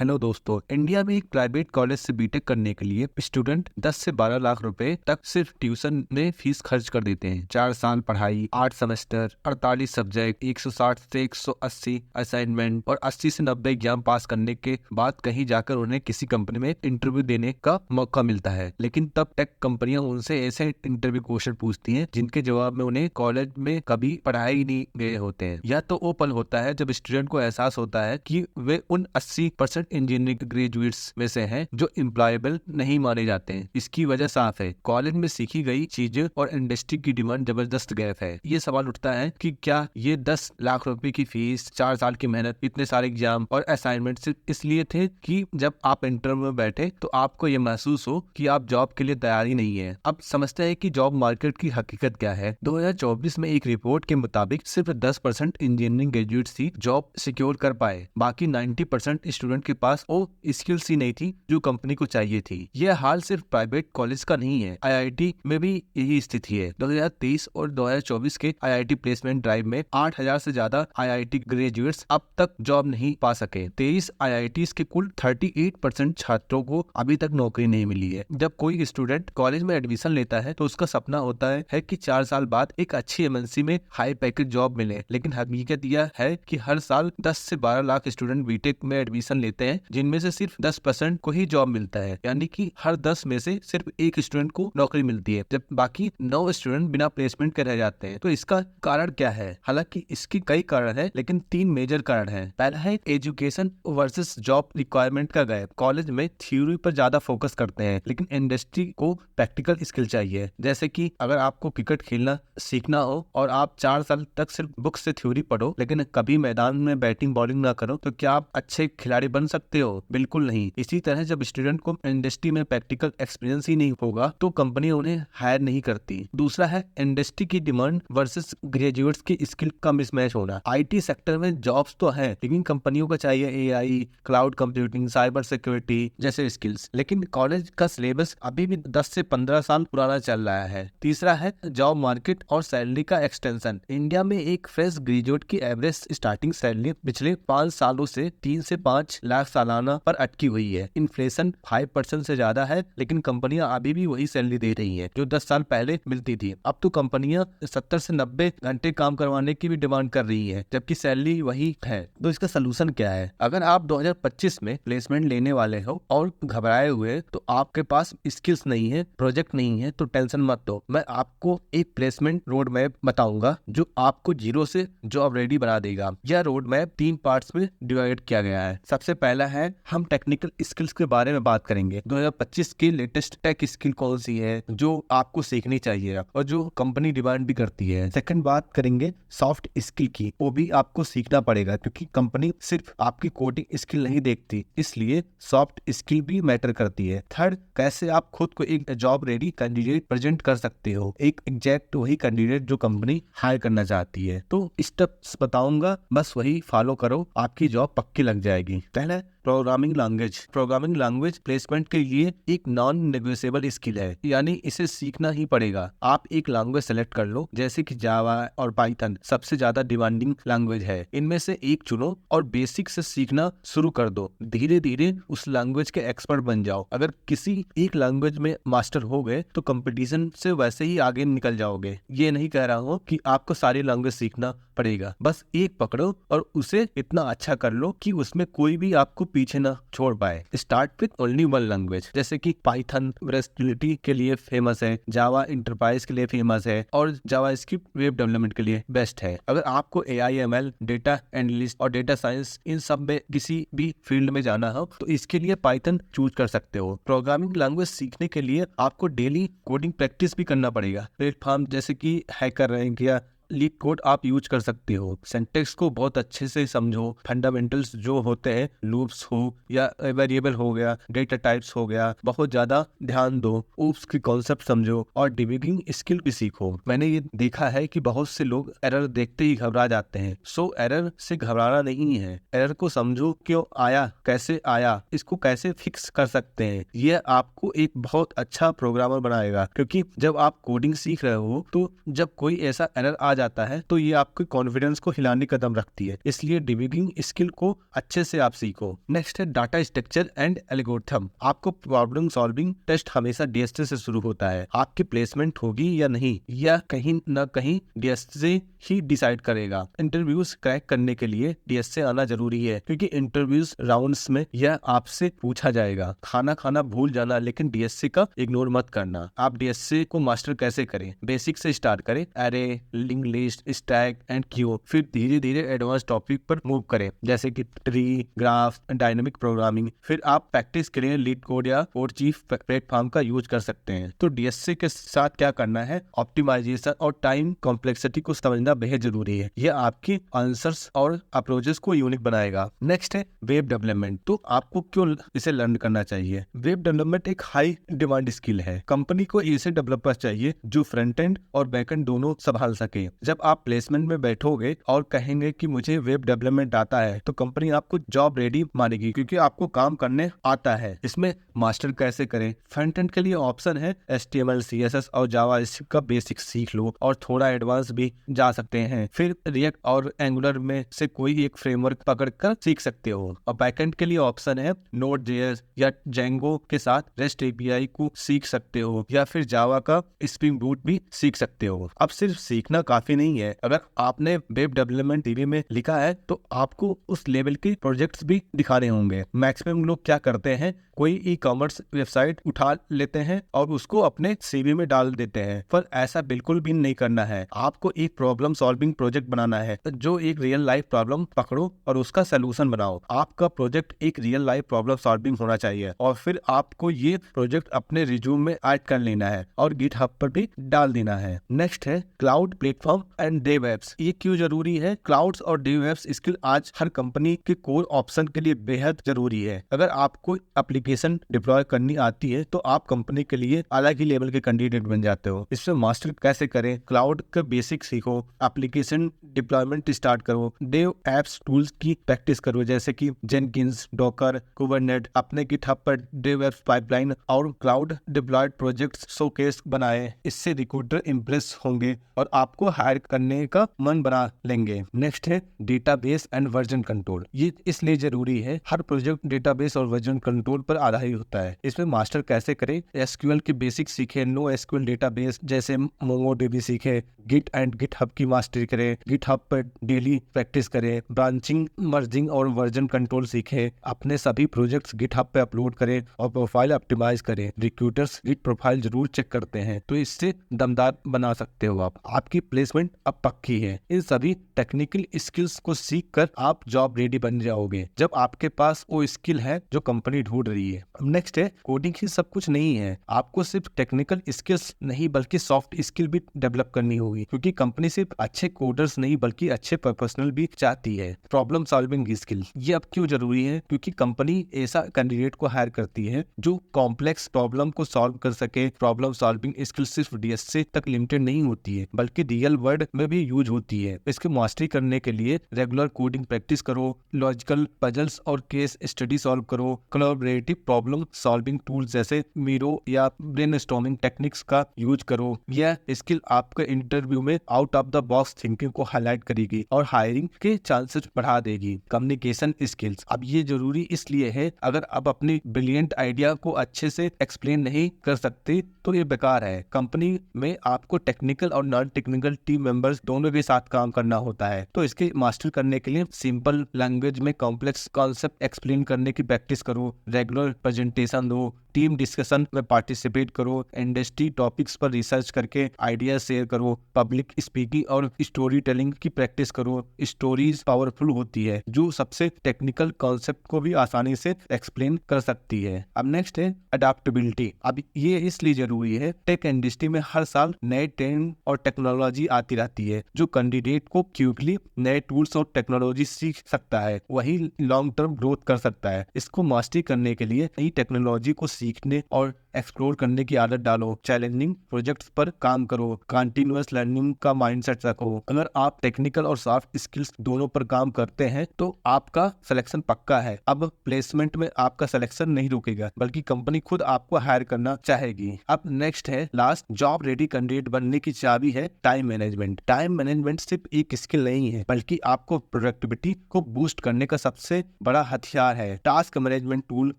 Hello दोस्तों, India में एक प्राइवेट कॉलेज से बीटेक करने के लिए स्टूडेंट 10 से 12 लाख रुपए तक सिर्फ ट्यूशन में फीस खर्च कर देते हैं। 4 साल पढ़ाई, 8 सेमेस्टर, 48 सब्जेक्ट, 160 से 180 असाइनमेंट और 80 से 90 एग्जाम पास करने के बाद कहीं जाकर उन्हें किसी कंपनी में इंटरव्यू देने का मौका मिलता है। लेकिन तब टेक कंपनियां उनसे ऐसे इंटरव्यू क्वेश्चन पूछती हैं जिनके जवाब में उन्हें कॉलेज में कभी पढ़ाई नहीं गए होते हैं। यह तो वो पल होता है जब स्टूडेंट को एहसास होता है कि वे उन 80% इंजीनियरिंग ग्रेजुएट्स में से हैं जो एम्प्लॉयबल नहीं माने जाते हैं। इसकी वजह साफ है, कॉलेज में सीखी गई चीजें और इंडस्ट्री की डिमांड जबरदस्त गैप है। ये सवाल उठता है कि क्या ये 10 लाख रुपए की फीस, 4 साल की मेहनत, इतने सारे एग्जाम और असाइनमेंट सिर्फ इसलिए थे कि जब आप इंटरव्यू में बैठे तो आपको ये महसूस हो कि आप जॉब के लिए तैयार ही नहीं है। अब समझते हैं कि जॉब मार्केट की हकीकत क्या है। 2024 में एक रिपोर्ट के मुताबिक सिर्फ 10% इंजीनियरिंग ग्रेजुएट्स ही जॉब सिक्योर कर पाए। बाकी 90% स्टूडेंट के पास वो स्किल्स ही नहीं थी जो कंपनी को चाहिए थी। यह हाल सिर्फ प्राइवेट कॉलेज का नहीं है, आईआईटी में भी यही स्थिति है। 2023 और 2024 के आईआईटी प्लेसमेंट ड्राइव में 8000 से ज्यादा आईआईटी ग्रेजुएट्स अब तक जॉब नहीं पा सके। 23 आईआईटीज के कुल 38% छात्रों को अभी तक नौकरी नहीं मिली है। जब कोई स्टूडेंट कॉलेज में एडमिशन लेता है तो उसका सपना होता है कि 4 साल बाद एक अच्छी एमएनसी में हाई पैकेज जॉब मिले, लेकिन हकीकत यह है कि हर साल 10 से 12 लाख स्टूडेंट बीटेक में एडमिशन लेते हैं जिनमें से सिर्फ 10% को ही जॉब मिलता है। यानी कि हर 10 में से सिर्फ एक स्टूडेंट को नौकरी मिलती है, जब बाकी 9 स्टूडेंट बिना प्लेसमेंट के रह जाते हैं। तो इसका कारण क्या है? हालांकि इसके कई कारण है, लेकिन 3 मेजर कारण है। पहला है एजुकेशन वर्सेस जॉब रिक्वायरमेंट का गैप। कॉलेज में थ्योरी पर ज्यादा फोकस करते हैं, लेकिन इंडस्ट्री को प्रैक्टिकल स्किल चाहिए। जैसे कि अगर आपको क्रिकेट खेलना सीखना हो और आप 4 साल तक सिर्फ बुक से थ्योरी पढ़ो लेकिन कभी मैदान में बैटिंग बॉलिंग ना करो तो क्या आप अच्छे खिलाड़ी बन सकते हो? बिल्कुल नहीं। इसी तरह जब स्टूडेंट को इंडस्ट्री में प्रैक्टिकल एक्सपीरियंस ही नहीं होगा तो कंपनी उन्हें हायर नहीं करती। दूसरा है इंडस्ट्री की डिमांड वर्सेस ग्रेजुएट्स की स्किल का मिसमैच होना। आईटी सेक्टर में जॉब्स तो हैं, लेकिन कंपनियों को चाहिए AI, cloud computing, cyber security जैसे स्किल्स, लेकिन कॉलेज का सिलेबस अभी भी 10 से 15 साल पुराना चल रहा है। तीसरा है जॉब मार्केट और सैलरी का एक्सटेंशन। इंडिया में एक फ्रेश ग्रेजुएट की एवरेज स्टार्टिंग सैलरी पिछले 5 सालों से 3 से 5 लाख सालाना पर अटकी हुई है। इन्फ्लेशन 5% से ज्यादा है, लेकिन कंपनियां अभी भी वही सैलरी दे रही हैं जो 10 साल पहले मिलती थी। अब तो कंपनियां 70 से 90 घंटे काम करवाने की भी डिमांड कर रही है, जबकि सैलरी वही है। तो इसका सलूशन क्या है? अगर आप 2025 में प्लेसमेंट लेने वाले हो और घबराए हुए तो आपके पास स्किल्स नहीं है, प्रोजेक्ट नहीं है, तो टेंशन मत लो। मैं आपको एक प्लेसमेंट रोड मैप बताऊंगा जो आपको जीरो से जॉब रेडी बना देगा। यह रोड मैप 3 पार्ट्स में डिवाइड किया गया है। सबसे पहला है, हम टेक्निकल स्किल्स के बारे में बात करेंगे। 2025 की लेटेस्ट टेक स्किल कौन सी है जो आपको सीखनी चाहिए और जो कंपनी डिमांड भी करती है। सेकंड बात करेंगे सॉफ्ट स्किल की, वो भी आपको सीखना पड़ेगा क्योंकि कंपनी सिर्फ आपकी कोडिंग स्किल नहीं देखती, इसलिए सॉफ्ट स्किल भी मैटर करती है। थर्ड, कैसे आप खुद को एक जॉब रेडी कैंडिडेट प्रेजेंट कर सकते हो, एक एग्जैक्ट वही कैंडिडेट जो कंपनी हायर करना चाहती है। तो स्टेप्स बताऊंगा, बस वही फॉलो करो, आपकी जॉब पक्की लग जाएगी। पहला, programming language. Programming language placement के लिए एक नॉन नेगोशिएबल स्किल है, यानी इसे सीखना ही पड़ेगा। आप एक लैंग्वेज सेलेक्ट कर लो, जैसे कि जावा और पाइथन सबसे ज्यादा डिमांडिंग लैंग्वेज है। इनमें से एक चुनो और बेसिक से सीखना शुरू कर दो। धीरे धीरे उस लैंग्वेज के एक्सपर्ट बन जाओ। अगर किसी एक लैंग्वेज में मास्टर हो गए तो कंपटीशन से वैसे ही आगे निकल जाओगे। ये नहीं कह रहा हूँ कि आपको सारी लैंग्वेज सीखना पड़ेगा, बस एक पकड़ो और उसे इतना अच्छा कर लो कि उसमें कोई भी आपको पीछे ना छोड़ पाए। Start with only one language, जैसे कि पाइथन वर्सेटिलिटी के लिए फेमस है, जावा इंटरप्राइज के लिए फेमस है और जावास्क्रिप्ट वेब डेवलपमेंट के लिए बेस्ट है। अगर आपको एआई, एमएल, डेटा एनालिस्ट और डेटा साइंस इन सब में किसी भी फील्ड में जाना हो तो इसके लिए पाइथन चूज कर सकते हो। प्रोग्रामिंग लैंग्वेज सीखने के लिए आपको डेली कोडिंग प्रैक्टिस भी करना पड़ेगा। प्लेटफॉर्म जैसे कि हैकर रैंक या लीक कोड आप यूज कर सकते हो। सिंटेक्स को बहुत अच्छे से समझो। फंडामेंटल्स जो होते हैं, लूप्स हो या वेरिएबल हो गया, डेटा टाइप्स हो गया, बहुत ज्यादा ध्यान दो। ऊप्स की कॉन्सेप्ट समझो और डिबगिंग स्किल भी सीखो। मैंने ये देखा है कि बहुत से लोग एरर देखते ही घबरा जाते हैं। सो एरर से घबराना नहीं है, एरर को समझो, क्यों आया, कैसे आया, इसको कैसे फिक्स कर सकते हैं। यह आपको एक बहुत अच्छा प्रोग्रामर बनाएगा, क्योंकि जब आप कोडिंग सीख रहे हो तो जब कोई ऐसा एरर आ जाता है तो ये आपके कॉन्फिडेंस को हिलाने का कदम रखती है, इसलिए डिबगिंग स्किल को अच्छे से आप सीखो। नेक्स्ट है डाटा स्ट्रक्चर एंड एल्गोरिथम। आपको प्रॉब्लम सॉल्विंग टेस्ट हमेशा डीएसए से शुरू होता है। आपकी प्लेसमेंट होगी या नहीं, या कहीं न कहीं डीएसए ही डिसाइड करेगा। इंटरव्यूज क्रैक करने के लिए डीएसए आना जरूरी है, क्योंकि इंटरव्यूज राउंड्स में यह आपसे पूछा जाएगा। खाना खाना भूल जाना, लेकिन डीएसए का इग्नोर मत करना। आप डीएसए को मास्टर कैसे करें? बेसिक से स्टार्ट करें, array, link list, stack and Q, फिर धीरे धीरे एडवांस टॉपिक पर मूव करें, जैसे कि ट्री, ग्राफ, डायनामिक प्रोग्रामिंग। फिर आप प्रैक्टिस के लिए लीड कोड या कोड चीफ प्लेटफॉर्म का यूज कर सकते हैं। तो डीएसए के साथ क्या करना है? ऑप्टिमाइजेशन और टाइम कॉम्प्लेक्सिटी को समझना बेहद जरूरी है। यह आपकी आंसर्स और अप्रोचेस को यूनिक बनाएगा। नेक्स्ट है वेब डेवलपमेंट। तो आपको क्यों इसे लर्न करना चाहिए? वेब डेवलपमेंट एक हाई डिमांड स्किल है। कंपनी को ऐसे डेवलपर चाहिए जो फ्रंट एंड और बैक एंड दोनों संभाल सके। जब आप प्लेसमेंट में बैठोगे और कहेंगे कि मुझे वेब डेवलपमेंट आता है, तो कंपनी आपको जॉब रेडी मानेगी, क्योंकि आपको काम करने आता है। इसमें मास्टर कैसे करें? फ्रंट एंड के लिए ऑप्शन है HTML, CSS और जावा का बेसिक सीख लो और थोड़ा एडवांस भी जा सकते हैं। फिर रिएक्ट और एंगुलर में से कोई एक फ्रेमवर्क पकड़कर सीख सकते हो। और बैकएंड के लिए ऑप्शन है Node.js या Django के साथ REST API को सीख सकते हो, या फिर जावा का Spring Boot भी सीख सकते हो। अब सिर्फ सीखना काफी नहीं है। अगर आपने वेब डेवलपमेंट CV में लिखा है तो आपको उस लेवल के प्रोजेक्ट्स भी दिखाने होंगे। मैक्सिमम लोग क्या करते हैं, कोई ई-कॉमर्स वेबसाइट उठा लेते हैं और उसको अपने CV में डाल देते हैं, पर ऐसा बिल्कुल भी नहीं करना है। आपको एक प्रॉब्लम सॉल्विंग प्रोजेक्ट बनाना है, जो एक रियल लाइफ प्रॉब्लम पकड़ो और उसका सलूशन बनाओ। आपका प्रोजेक्ट एक रियल लाइफ प्रॉब्लम सॉल्विंग होना चाहिए, और फिर आपको ये प्रोजेक्ट अपने रिज्यूम में ऐड कर लेना है और गिटहब पर भी डाल देना है। नेक्स्ट है क्लाउड प्लेटफॉर्म एंड डेवऑप्स। ये क्यों जरूरी है? क्लाउड्स और डेवऑप्स स्किल आज हर कंपनी के कोर ऑप्शन के लिए बेहद जरूरी है। अगर आपको एप्लीकेशन डिप्लॉय करनी आती है तो आप कंपनी के लिए अलग ही लेवल के कैंडिडेट बन जाते हो। इसमें मास्टर कैसे करें? क्लाउड का बेसिक सीखो, एप्लीकेशन डिप्लॉयमेंट स्टार्ट करो, डेव एप्स टूल्स की प्रैक्टिस करो, जैसे कि जेनकिंस, डॉकर, कुबरनेट। अपने गिटहब पर डेव एप्स पाइपलाइन और क्लाउड डिप्लॉयड प्रोजेक्ट्स शोकेस बनाए। इससे रिक्रूटर इंप्रेस होंगे और आपको हायर करने का मन बना लेंगे। नेक्स्ट है डेटाबेस एंड वर्जन कंट्रोल। ये इसलिए जरूरी है, हर प्रोजेक्ट डेटाबेस और वर्जन कंट्रोल पर आधारित होता है। इसमें मास्टर कैसे करें? SQL के बेसिक सीखे, NoSQL डेटाबेस जैसे MongoDB सीखे, गिट एंड गिटहब की मास्टरी करें, गिटहब पर डेली प्रैक्टिस करें, ब्रांचिंग, मर्जिंग और वर्जन कंट्रोल सीखे, अपने सभी प्रोजेक्ट्स गिटहब पे अपलोड करें और प्रोफाइल ऑप्टिमाइज करें। रिक्रूटर्स गिट प्रोफाइल जरूर चेक करते हैं, तो इससे दमदार बना सकते हो आप। आपकी प्लेसमेंट अब पक्की है। इन सभी टेक्निकल स्किल्स को सीख कर आप जॉब रेडी बन जाओगे, जब आपके पास वो स्किल है जो कंपनी ढूंढ रही है। नेक्स्ट है कोडिंग ही सब कुछ नहीं है। आपको सिर्फ टेक्निकल स्किल्स नहीं बल्कि सॉफ्ट स्किल भी डेवलप करनी होगी, क्योंकि कंपनी सिर्फ अच्छे कोडर्स नहीं बल्कि अच्छे प्रोफेशनल भी चाहती है। प्रॉब्लम सॉल्विंग स्किल, ये अब क्यों जरूरी है? क्योंकि कंपनी ऐसा कैंडिडेट को हायर करती है जो कॉम्प्लेक्स प्रॉब्लम को सॉल्व कर सके। प्रॉब्लम सॉल्विंग स्किल सिर्फ डीएसए तक लिमिटेड नहीं होती है, बल्कि रियल वर्ल्ड में भी यूज होती है। इसकी मास्टरी करने के लिए रेगुलर कोडिंग प्रैक्टिस करो, लॉजिकल पजल्स और केस स्टडी सॉल्व करो, कोलैबोरेटिव प्रॉब्लम सॉल्विंग टूल्स जैसे मीरो या ब्रेनस्टॉर्मिंग टेक्निक्स का यूज करो। यह स्किल आपके इंटरव्यू में out of the box thinking को हाईलाइट करेगी और हायरिंग के चांसेस बढ़ा देगी। कम्युनिकेशन स्किल्स, अब ये जरूरी इसलिए है, अगर आप अपनी ब्रिलियंट आइडिया को अच्छे से एक्सप्लेन नहीं कर सकते तो ये बेकार है। कंपनी में आपको टेक्निकल और नॉन टेक्निकल टीम मेंबर्स दोनों के साथ काम करना होता है, तो इसके मास्टर करने के लिए सिंपल लैंग्वेज में कॉम्प्लेक्स कॉन्सेप्ट एक्सप्लेन करने की प्रैक्टिस करो, रेगुलर प्रेजेंटेशन दो, टीम डिस्कशन में पार्टिसिपेट करो, इंडस्ट्री टॉपिक्स पर रिसर्च करके आइडिया शेयर करो, पब्लिक स्पीकिंग और स्टोरी टेलिंग की प्रैक्टिस करो। स्टोरीज पावरफुल होती है जो सबसे टेक्निकल कॉन्सेप्ट को भी आसानी से एक्सप्लेन कर सकती है। अब नेक्स्ट है अडेप्टेबिलिटी। अब ये इसलिए जरूरी है, टेक इंडस्ट्री में हर साल नए ट्रेंड और टेक्नोलॉजी आती रहती है। जो कैंडिडेट को क्विकली नए टूल्स और टेक्नोलॉजी सीख सकता है वही लॉन्ग टर्म ग्रोथ कर सकता है। इसको मास्टरी करने के लिए नई टेक्नोलॉजी को सीखने और एक्सप्लोर करने की आदत डालो। चैलेंजिंग प्रोजेक्ट्स पर काम करो, कंटिन्यूअस लर्निंग का माइंडसेट रखो। अगर आप टेक्निकल और सॉफ्ट स्किल्स दोनों पर काम करते हैं तो आपका सिलेक्शन पक्का है। अब प्लेसमेंट में आपका सिलेक्शन नहीं रुकेगा, बल्कि कंपनी खुद आपको हायर करना चाहेगी। अब नेक्स्ट है लास्ट, जॉब रेडी कैंडिडेट बनने की चाबी है टाइम मैनेजमेंट। टाइम मैनेजमेंट सिर्फ एक स्किल नहीं है, बल्कि आपको प्रोडक्टिविटी को बूस्ट करने का सबसे बड़ा हथियार है। टास्क मैनेजमेंट टूल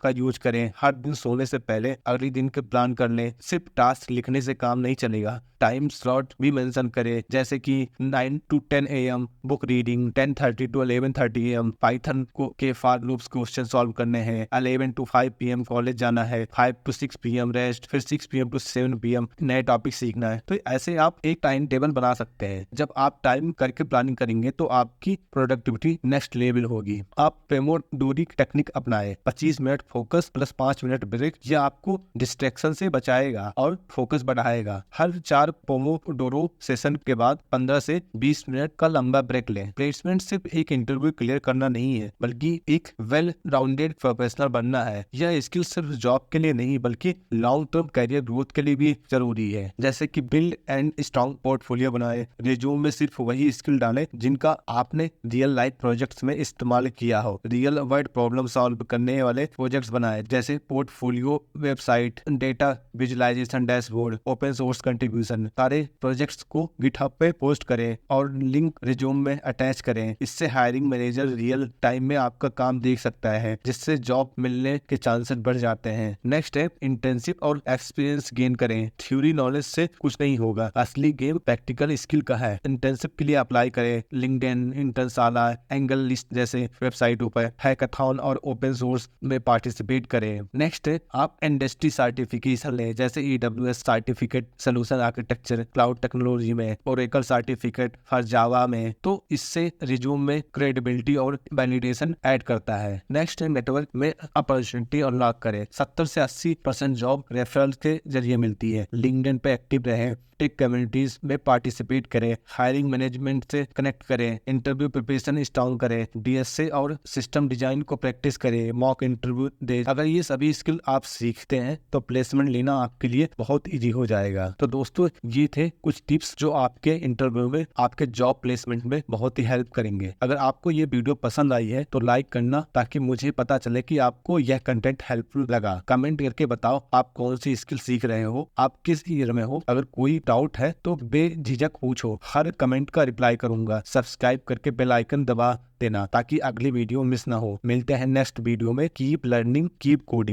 का यूज करें। हर दिन सोने से पहले अगले दिन के प्लान कर लें। सिर्फ टास्क लिखने से काम नहीं चलेगा, टाइम स्लॉट भी मेंशन करें, जैसे कि 9 to 10 AM book reading, 10:30 to 11:30 AM Python के फॉर लूप्स क्वेश्चन सॉल्व करने हैं, 11 to 5 PM कॉलेज जाना है, 5 to 6 PM रेस्ट, फिर 6 PM to 7 PM नए टॉपिक सीखना है। तो ऐसे आप एक टाइम टेबल बना सकते हैं। जब आप टाइम करके प्लानिंग करेंगे तो आपकी प्रोडक्टिविटी नेक्स्ट लेवल होगी। आप पोमोडोरो टेक्निक अपनाएं। 25 minute focus plus 5 minute break. यह आपको डिस्ट्रैक्शन से बचाएगा और फोकस बढ़ाएगा। हर 4 पोमोडोरो सेशन के बाद 15 से 20 मिनट का लंबा ब्रेक लें। प्लेसमेंट सिर्फ एक इंटरव्यू क्लियर करना नहीं है, बल्कि एक वेल राउंडेड प्रोफेशनल बनना है। यह स्किल सिर्फ जॉब के लिए नहीं, बल्कि लॉन्ग टर्म करियर ग्रोथ के लिए भी जरूरी है। जैसे कि बिल्ड एंड स्ट्रॉन्ग पोर्टफोलियो बनाए। रिज्यूम में सिर्फ वही स्किल डालें जिनका आपने रियल लाइफ प्रोजेक्ट्स में इस्तेमाल किया हो। रियल वर्ल्ड प्रॉब्लम सॉल्व करने वाले प्रोजेक्ट्स बनाए, जैसे portfolio, website, data visualization, dashboard, open source contribution. सारे प्रोजेक्ट्स को गिटहब पे पोस्ट करें और लिंक रिज्यूम में अटैच करें। इससे हायरिंग मैनेजर रियल टाइम में आपका काम देख सकता है, जिससे जॉब मिलने के चांसेस बढ़ जाते हैं। नेक्स्ट है इंटर्नशिप और एक्सपीरियंस गेन करें। थ्योरी नॉलेज से कुछ नहीं होगा, असली गेम प्रैक्टिकल स्किल का है। इंटर्नशिप के लिए अप्लाई करें। लिंक्डइन, इंटर्नशाला, एंगल लिस्ट जैसे वेबसाइटों पर हैकाथॉन और ओपन सोर्स में पार्टिसिपेट करें। नेक्स्ट है आप इंडस्ट्री सर्टिफिकेशन लें, जैसे AWS certificate solution architecture, cloud technology में, ओरेकल सर्टिफिकेट फॉर जावा में। तो इससे रिज्यूम में क्रेडिबिलिटी और वैलिडेशन ऐड करता है। नेक्स्ट है नेटवर्क में अपॉर्चुनिटी अनलॉक करें। 70 से 80% जॉब रेफरल के जरिए मिलती है। लिंक्डइन पे एक्टिव रहें, टेक कम्युनिटीज में पार्टिसिपेट करें, हायरिंग मैनेजमेंट से कनेक्ट करें, इंटरव्यू प्रिपरेशन स्ट्रॉन्ग करें, DSA और सिस्टम डिजाइन को प्रैक्टिस करें, मॉक इंटरव्यू दे। अगर ये सभी स्किल आप सीखते हैं तो प्लेसमेंट लेना आपके लिए बहुत इजी हो जाएगा। तो दोस्तों, ये थे कुछ टिप्स जो आपके इंटरव्यू में, आपके जॉब प्लेसमेंट में बहुत ही हेल्प करेंगे। अगर आपको ये वीडियो पसंद आई है तो लाइक करना, ताकि मुझे पता चले कि आपको यह कंटेंट हेल्पफुल लगा। कमेंट करके बताओ आप कौन सी स्किल सीख रहे हो, आप किस ईयर में हो। अगर कोई डाउट है तो बेझिझक पूछो, हर कमेंट का रिप्लाई करूंगा। सब्सक्राइब करके बेल आइकन दबा देना ताकि अगली वीडियो मिस ना हो। मिलते हैं नेक्स्ट वीडियो में। Keep learning, keep coding.